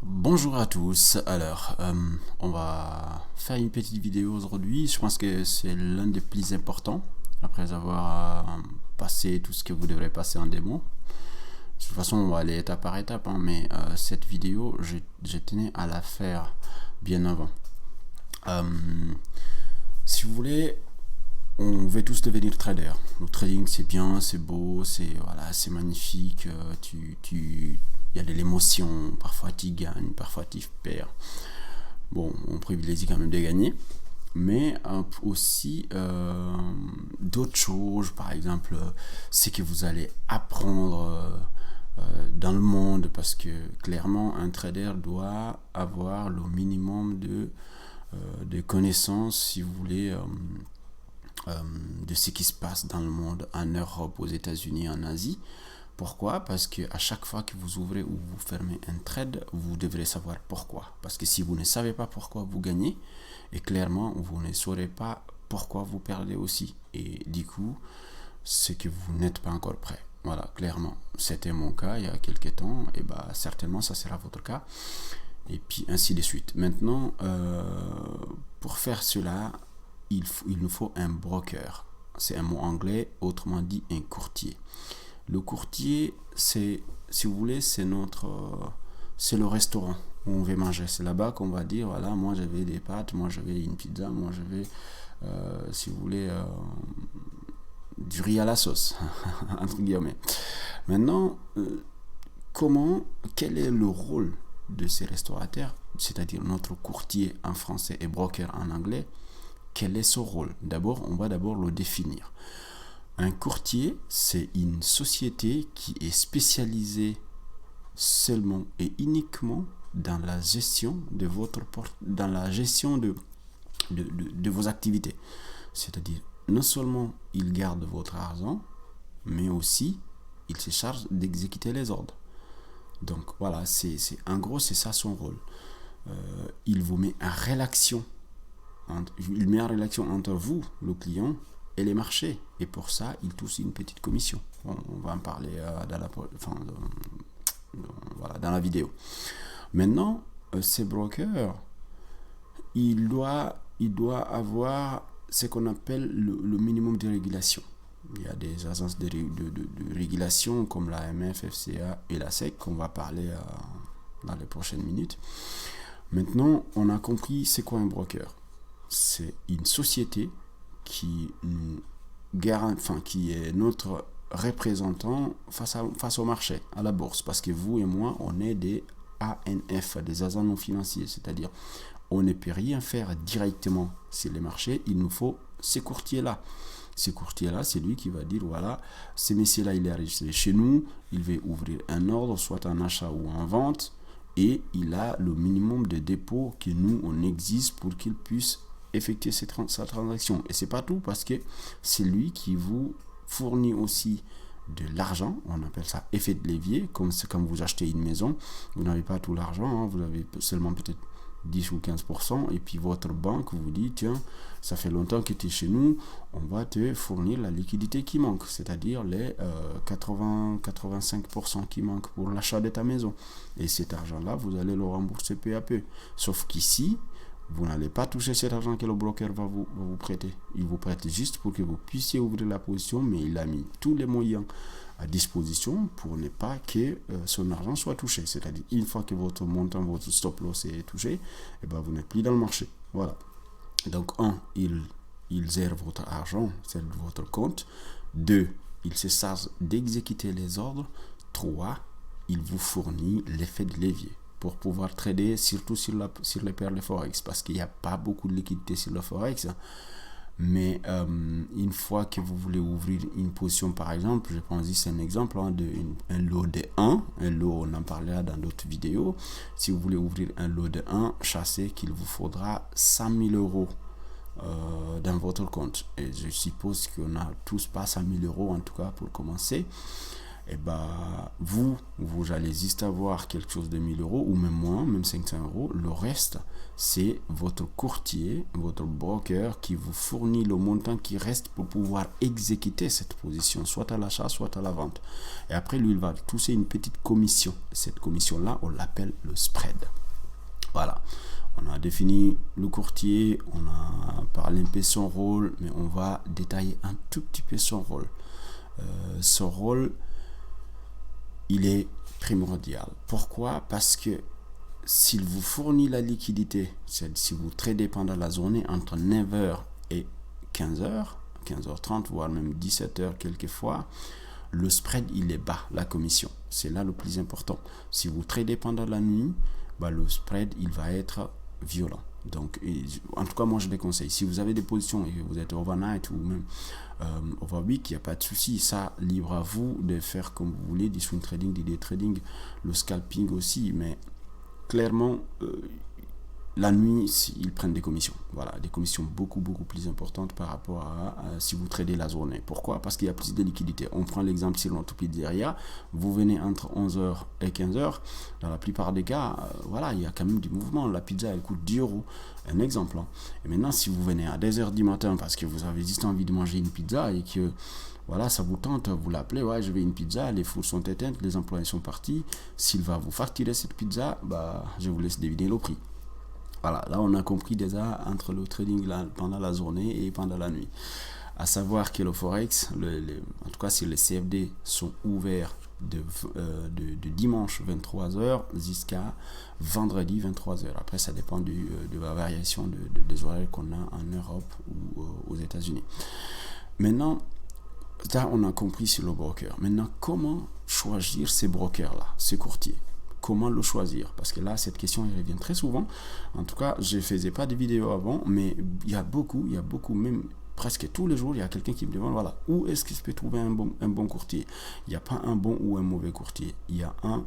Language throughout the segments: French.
Bonjour à tous, alors on va faire une petite vidéo aujourd'hui, je pense que c'est l'un des plus importants, après avoir passé tout ce que vous devrez passer en démo. De toute façon on va aller étape par étape, hein, mais cette vidéo je tenais à la faire bien avant. Si vous voulez, on veut tous devenir trader. Le trading c'est bien, c'est beau, c'est magnifique, il y a de l'émotion, parfois tu gagnes, parfois tu perds. Bon, on privilégie quand même de gagner, mais aussi d'autres choses, par exemple, c'est que vous allez apprendre dans le monde, parce que clairement, un trader doit avoir le minimum de connaissances, si vous voulez, de ce qui se passe dans le monde, en Europe, aux États-Unis, en Asie. Pourquoi? Parce que à chaque fois que vous ouvrez ou vous fermez un trade, vous devrez savoir pourquoi. Parce que si vous ne savez pas pourquoi vous gagnez, et clairement vous ne saurez pas pourquoi vous perdez aussi. Et du coup, c'est que vous n'êtes pas encore prêt. Voilà, clairement. C'était mon cas il y a quelques temps, et bah certainement ça sera votre cas. Et puis ainsi de suite. Maintenant, pour faire cela, il nous faut un broker. C'est un mot anglais, autrement dit un courtier. Le courtier, c'est, si vous voulez, c'est le restaurant où on va manger. C'est là-bas qu'on va dire, voilà, moi j'avais des pâtes, moi j'avais une pizza, moi j'avais, si vous voulez, du riz à la sauce, entre guillemets. Maintenant, quel est le rôle de ces restaurateurs, c'est-à-dire notre courtier en français et broker en anglais? Quel est son rôle? On va d'abord le définir. Un courtier, c'est une société qui est spécialisée seulement et uniquement dans la gestion de vos activités. C'est-à-dire, non seulement il garde votre argent, mais aussi il se charge d'exécuter les ordres. Donc voilà, en gros, c'est ça son rôle. Il vous met en relation. Il met en relation entre vous, le client, et les marchés. Et pour ça, il touche une petite commission. Bon, on va en parler dans la vidéo. Maintenant, ces brokers, il doit avoir ce qu'on appelle le minimum de régulation. Il y a des agences de régulation comme la l'AMF, FCA et la SEC qu'on va parler dans les prochaines minutes. Maintenant, on a compris c'est quoi un broker. C'est une société qui nous qui est notre représentant face au marché, à la bourse. Parce que vous et moi, on est des ANF, des agents non financiers. C'est-à-dire, on ne peut rien faire directement sur les marchés. Il nous faut ces courtiers-là. Ce courtier-là, c'est lui qui va dire, voilà, ce messieurs-là, il est enregistré chez nous, il va ouvrir un ordre, soit en achat ou en vente, et il a le minimum de dépôt que nous, on exige pour qu'il puisse effectuer sa transaction. Et c'est pas tout, parce que c'est lui qui vous fournit aussi de l'argent. On appelle ça effet de levier, comme c'est quand vous achetez une maison, vous n'avez pas tout l'argent, hein, vous avez seulement peut-être 10 ou 15%, et puis votre banque vous dit, tiens, ça fait longtemps que tu es chez nous, on va te fournir la liquidité qui manque, c'est-à-dire les 80-85% qui manquent pour l'achat de ta maison. Et cet argent-là, vous allez le rembourser peu à peu. Sauf qu'ici, vous n'allez pas toucher cet argent que le broker va vous prêter. Il vous prête juste pour que vous puissiez ouvrir la position, mais il a mis tous les moyens à disposition pour ne pas que son argent soit touché. C'est-à-dire, une fois que votre montant, votre stop loss est touché, et ben vous n'êtes plus dans le marché. Voilà. Donc, il gère votre argent, c'est votre compte. 2, il se charge d'exécuter les ordres. 3, il vous fournit l'effet de levier pour pouvoir trader, surtout sur les paires de Forex, parce qu'il n'y a pas beaucoup de liquidité sur le Forex. Mais une fois que vous voulez ouvrir une position, par exemple, je prends ici un exemple un lot de 1, un lot, on en parlera dans d'autres vidéos. Si vous voulez ouvrir un lot de 1, sachez qu'il vous faudra 100 000 euros dans votre compte. Et je suppose qu'on n'a tous pas 100 000 euros, en tout cas pour commencer. et vous allez juste avoir quelque chose de 1000 euros ou même moins, même 500 euros. Le reste, c'est votre courtier, votre broker qui vous fournit le montant qui reste pour pouvoir exécuter cette position, soit à l'achat, soit à la vente. Et après, lui, il va toucher une petite commission. Cette commission-là, on l'appelle le spread. Voilà. On a défini le courtier, on a parlé un peu son rôle, mais on va détailler un tout petit peu son rôle. Son rôle, il est primordial. Pourquoi? Parce que s'il vous fournit la liquidité, si vous tradez pendant la journée entre 9h et 15h, 15h30, voire même 17h quelquefois, le spread, il est bas, la commission. C'est là le plus important. Si vous tradez pendant la nuit, le spread, il va être violent. Donc, en tout cas, moi, je les conseille. Si vous avez des positions et que vous êtes overnight ou même overweek, il n'y a pas de souci. Ça, libre à vous de faire comme vous voulez, du swing trading, du day trading, le scalping aussi. Mais clairement, la nuit, ils prennent des commissions. Voilà, des commissions beaucoup plus importantes par rapport à si vous tradez la journée. Pourquoi? Parce qu'il y a plus de liquidité. On prend l'exemple sur notre pizzeria. Vous venez entre 11h et 15h. Dans la plupart des cas, il y a quand même du mouvement. La pizza, elle coûte 10 euros. Un exemple. Et maintenant, si vous venez à 2h du matin parce que vous avez juste envie de manger une pizza et que ça vous tente, vous l'appelez, je veux une pizza, les fours sont éteintes, les employés sont partis. S'il va vous facturer cette pizza, je vous laisse deviner le prix. Voilà, là on a compris déjà entre le trading pendant la journée et pendant la nuit. À savoir que le Forex, en tout cas si les CFD sont ouverts de dimanche 23h jusqu'à vendredi 23h. Après ça dépend de la variation des horaires qu'on a en Europe ou aux États-Unis. Maintenant, là on a compris sur le broker. Maintenant, comment choisir ces brokers-là, ces courtiers? Comment le choisir? Parce que là, cette question elle revient très souvent. En tout cas, je ne faisais pas de vidéos avant, mais il y a beaucoup, même presque tous les jours, il y a quelqu'un qui me demande, où est-ce que je peux trouver un bon courtier? Il n'y a pas un bon ou un mauvais courtier. Il y a un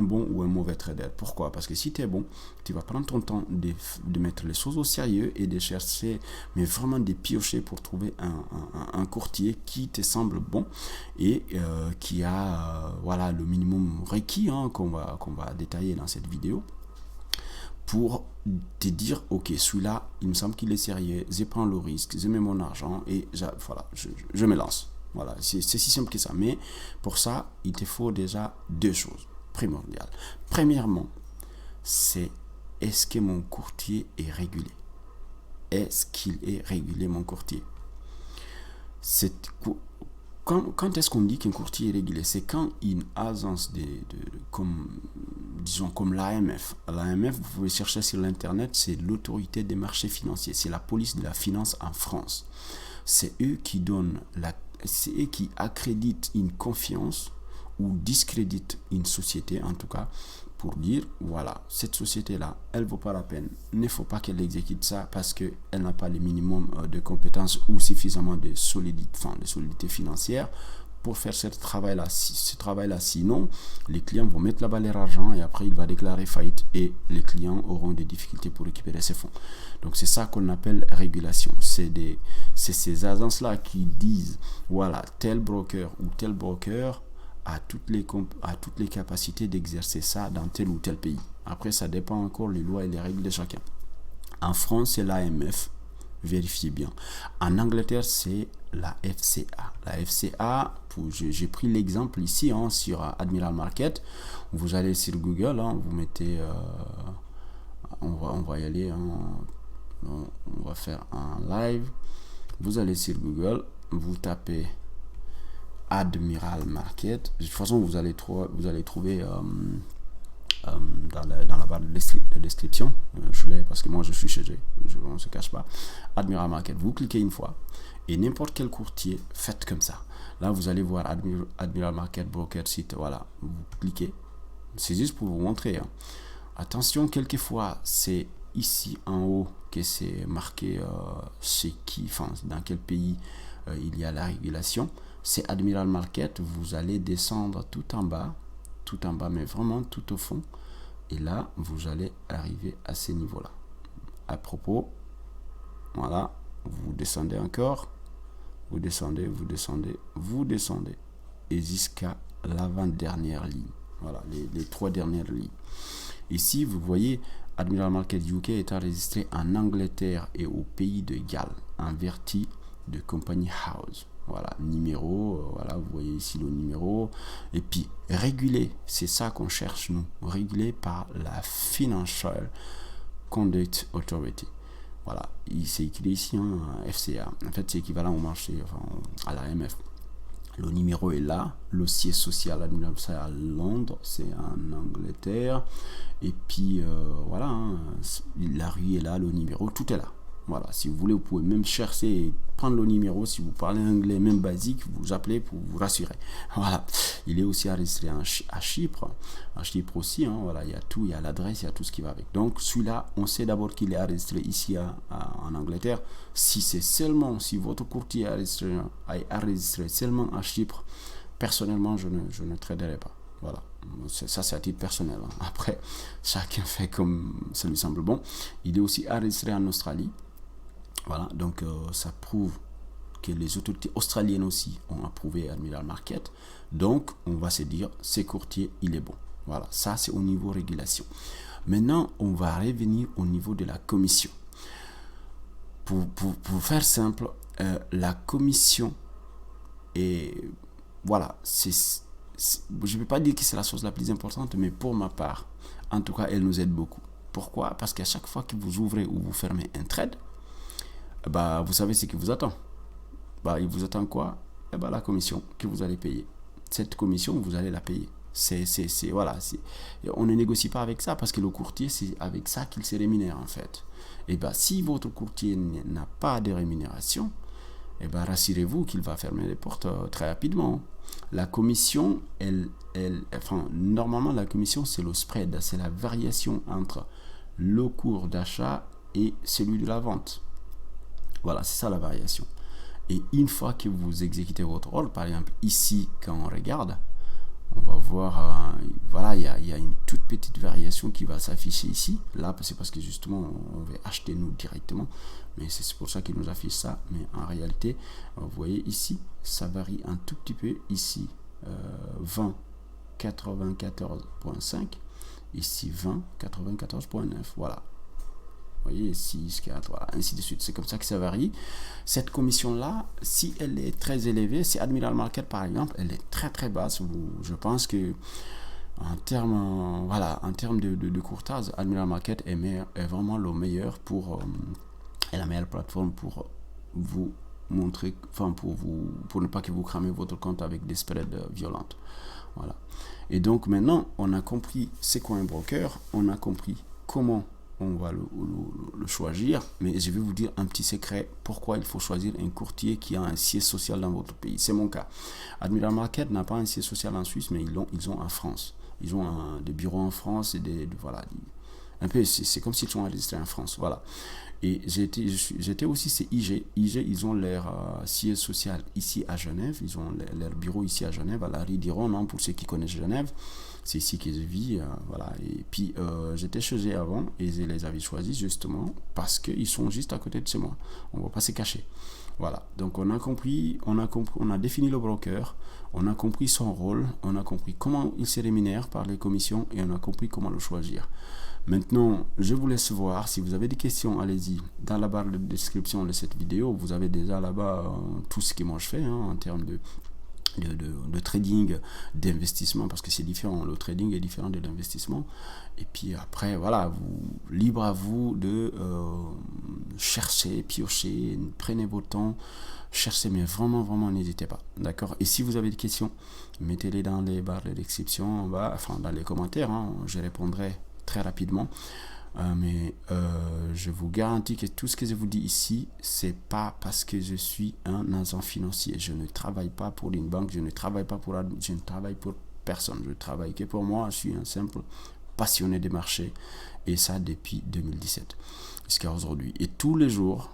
bon ou un mauvais trader. Pourquoi? Parce que si tu es bon, tu vas prendre ton temps de mettre les choses au sérieux et de chercher, mais vraiment de piocher pour trouver un courtier qui te semble bon et qui a le minimum requis qu'on va détailler dans cette vidéo, pour te dire, ok, celui-là, il me semble qu'il est sérieux, je prends le risque, je mets mon argent et je me lance. Voilà, c'est si simple que ça. Mais pour ça, il te faut déjà deux choses primordiales. Premièrement, c'est est-ce que mon courtier est régulé? Est-ce qu'il est régulé, mon courtier? Quand est-ce qu'on dit qu'un courtier est régulé? C'est quand une agence comme l'AMF. L'AMF, vous pouvez chercher sur l'internet, c'est l'autorité des marchés financiers. C'est la police de la finance en France. C'est eux qui accréditent une confiance ou discréditent une société, en tout cas, pour dire, cette société-là, elle ne vaut pas la peine. Il ne faut pas qu'elle exécute ça parce qu'elle n'a pas le minimum de compétences ou suffisamment de solidité financière pour faire ce travail-là. Sinon, les clients vont mettre là-bas leur argent et après, il va déclarer faillite et les clients auront des difficultés pour récupérer ces fonds. Donc, c'est ça qu'on appelle régulation. C'est ces agences-là qui disent, tel broker ou tel broker à toutes les capacités d'exercer ça dans tel ou tel pays. Après, ça dépend encore les lois et les règles de chacun. En France, c'est l'AMF. Vérifiez bien. En Angleterre, c'est la FCA. La FCA, j'ai pris l'exemple ici sur Admiral Market. Vous allez sur Google, vous mettez... on va y aller. On va faire un live. Vous allez sur Google, vous tapez Admiral Market. De toute façon, vous allez trouver dans la barre de description. Je l'ai parce que moi je suis chez eux. On ne se cache pas. Admiral Market. Vous cliquez une fois et n'importe quel courtier, faites comme ça. Là, vous allez voir Admiral Market Broker Site. Voilà. Vous cliquez. C'est juste pour vous montrer. Attention, quelquefois, c'est ici en haut que c'est marqué dans quel pays il y a la régulation. C'est Admiral Market, vous allez descendre tout en bas, mais vraiment tout au fond. Et là, vous allez arriver à ces niveaux-là. À propos, vous descendez encore, vous descendez. et jusqu'à l'avant-dernière ligne. Voilà, les 3 dernières lignes. Ici, vous voyez, Admiral Market UK est enregistré en Angleterre et au pays de Galles, en vertu de Company House. Voilà, numéro, voilà, vous voyez ici le numéro. Et puis, régulé, c'est ça qu'on cherche, nous, régulé par la Financial Conduct Authority. Voilà, c'est écrit ici, hein, FCA. En fait, c'est équivalent au marché, enfin, à l'AMF. Le numéro est là, le siège social c'est à Londres, c'est en Angleterre. Et puis, voilà, hein, la rue est là, le numéro, tout est là. Voilà, si vous voulez, vous pouvez même chercher et prendre le numéro. Si vous parlez anglais, même basique, vous appelez pour vous rassurer. Voilà, il est aussi enregistré à Chypre. À Chypre aussi, hein, voilà, il y a tout, il y a l'adresse, il y a tout ce qui va avec. Donc, celui-là, on sait d'abord qu'il est enregistré ici en Angleterre. Si c'est seulement, si votre courtier est enregistré seulement à Chypre, personnellement, je ne traderai pas. Voilà, ça c'est à titre personnel. Hein. Après, chacun fait comme ça lui semble bon. Il est aussi enregistré en Australie. Voilà, donc ça prouve que les autorités australiennes aussi ont approuvé Admiral Market. Donc, on va se dire, ce courtier, il est bon. Voilà, ça c'est au niveau régulation. Maintenant, on va revenir au niveau de la commission. Pour faire simple, la commission est... Voilà, je ne vais pas dire que c'est la chose la plus importante, mais pour ma part, en tout cas, elle nous aide beaucoup. Pourquoi? Parce qu'à chaque fois que vous ouvrez ou vous fermez un trade, bah, vous savez ce qui vous attend. Bah, il vous attend quoi? La commission que vous allez payer. Cette commission, vous allez la payer. Voilà, on ne négocie pas avec ça parce que le courtier, c'est avec ça qu'il se rémunère en fait. Et bah, si votre courtier n'a pas de rémunération, rassurez-vous qu'il va fermer les portes très rapidement. La commission, normalement, la commission, c'est le spread, c'est la variation entre le cours d'achat et celui de la vente. Voilà, c'est ça la variation. Et une fois que vous exécutez votre rôle, par exemple ici, quand on regarde, on va voir, voilà, il y a une toute petite variation qui va s'afficher ici. Là, c'est parce que justement, on va acheter nous directement. Mais c'est pour ça qu'il nous affiche ça. Mais en réalité, vous voyez ici, ça varie un tout petit peu. Ici, 20, 94.5. Ici, 20, 94.9. Voilà. Vous voyez, 6, 4, voilà, ainsi de suite. C'est comme ça que ça varie. Cette commission-là, si elle est très élevée, si Admiral Market, par exemple, elle est très très basse, je pense que en termes de courtage, Admiral Market est vraiment le meilleur est la meilleure plateforme pour vous montrer, pour ne pas que vous cramez votre compte avec des spreads violentes. Voilà. Et donc maintenant, on a compris c'est quoi un broker, on a compris comment on va le choisir, mais je vais vous dire un petit secret, pourquoi il faut choisir un courtier qui a un siège social dans votre pays. C'est mon cas. Admiral Market n'a pas un siège social en Suisse, mais ils ont en France. Ils ont des bureaux en France et voilà. Un peu, c'est comme s'ils sont enregistrés en France. Voilà. Et j'étais aussi chez IG. IG, ils ont leur siège social ici à Genève. Ils ont leur bureau ici à Genève, à la rue d'Iron, hein, pour ceux qui connaissent Genève. C'est ici que je vis. Voilà. Et puis, j'étais chez eux avant et je les avais choisis justement parce qu'ils sont juste à côté de chez moi. On ne va pas se cacher. Voilà. Donc, on a défini le broker, on a compris son rôle, on a compris comment il se rémunère par les commissions et on a compris comment le choisir. Maintenant, je vous laisse voir. Si vous avez des questions, allez-y. Dans la barre de description de cette vidéo, vous avez déjà là-bas tout ce que moi je fais en termes de trading, d'investissement, parce que c'est différent. Le trading est différent de l'investissement. Et puis après, voilà, libre à vous de chercher, piocher, prenez votre temps, cherchez, mais vraiment, vraiment, n'hésitez pas. D'accord? Et si vous avez des questions, mettez-les dans les barres de description, dans les commentaires. Hein, je répondrai très rapidement, mais je vous garantis que tout ce que je vous dis ici, c'est pas parce que je suis un agent financier. Je ne travaille pas pour une banque, je ne travaille pour personne. Je travaille que pour moi. Je suis un simple passionné des marchés et ça depuis 2017 jusqu'à aujourd'hui. Et tous les jours,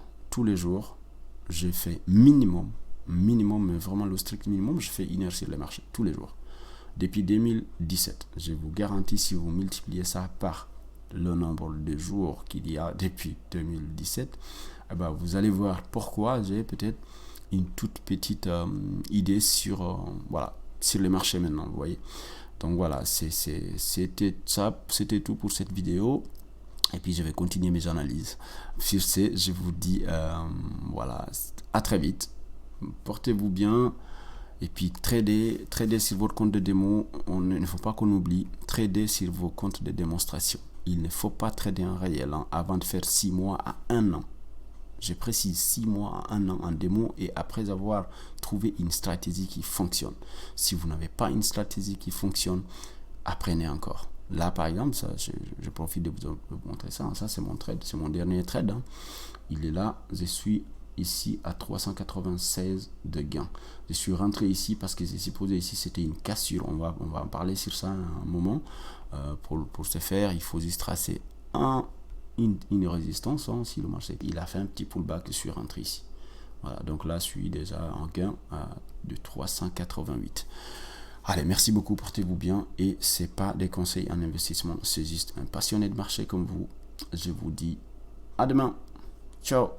je fais minimum, mais vraiment le strict minimum, je fais 1 heure sur les marchés tous les jours. Depuis 2017, je vous garantis, si vous multipliez ça par le nombre de jours qu'il y a depuis 2017, vous allez voir pourquoi j'ai peut-être une toute petite idée sur sur les marchés maintenant, vous voyez. Donc voilà, c'était ça, c'était tout pour cette vidéo. Et puis je vais continuer mes analyses. Sur ce, je vous dis voilà, à très vite. Portez-vous bien. Et puis trader sur votre compte de démo. Il ne faut pas qu'on oublie, trader sur vos comptes de démonstration. Il ne faut pas trader en réel avant de faire 6 mois à 1 an. Je précise 6 mois à 1 an en démo et après avoir trouvé une stratégie qui fonctionne. Si vous n'avez pas une stratégie qui fonctionne, apprenez encore. Là, par exemple, ça, je profite de vous montrer ça. Ça, c'est mon trade, c'est mon dernier trade. Il est là, je suis ici à 396 de gains. Je suis rentré ici parce que j'ai supposé ici c'était une cassure. On va en parler sur ça un moment. Pour ce faire, il faut juste tracer une résistance. Si le marché il a fait un petit pullback, je suis rentré ici. Voilà, donc là je suis déjà en gain de 388. Allez, merci beaucoup, portez-vous bien, et c'est pas des conseils en investissement, c'est juste un passionné de marché comme vous. Je vous dis à demain. Ciao.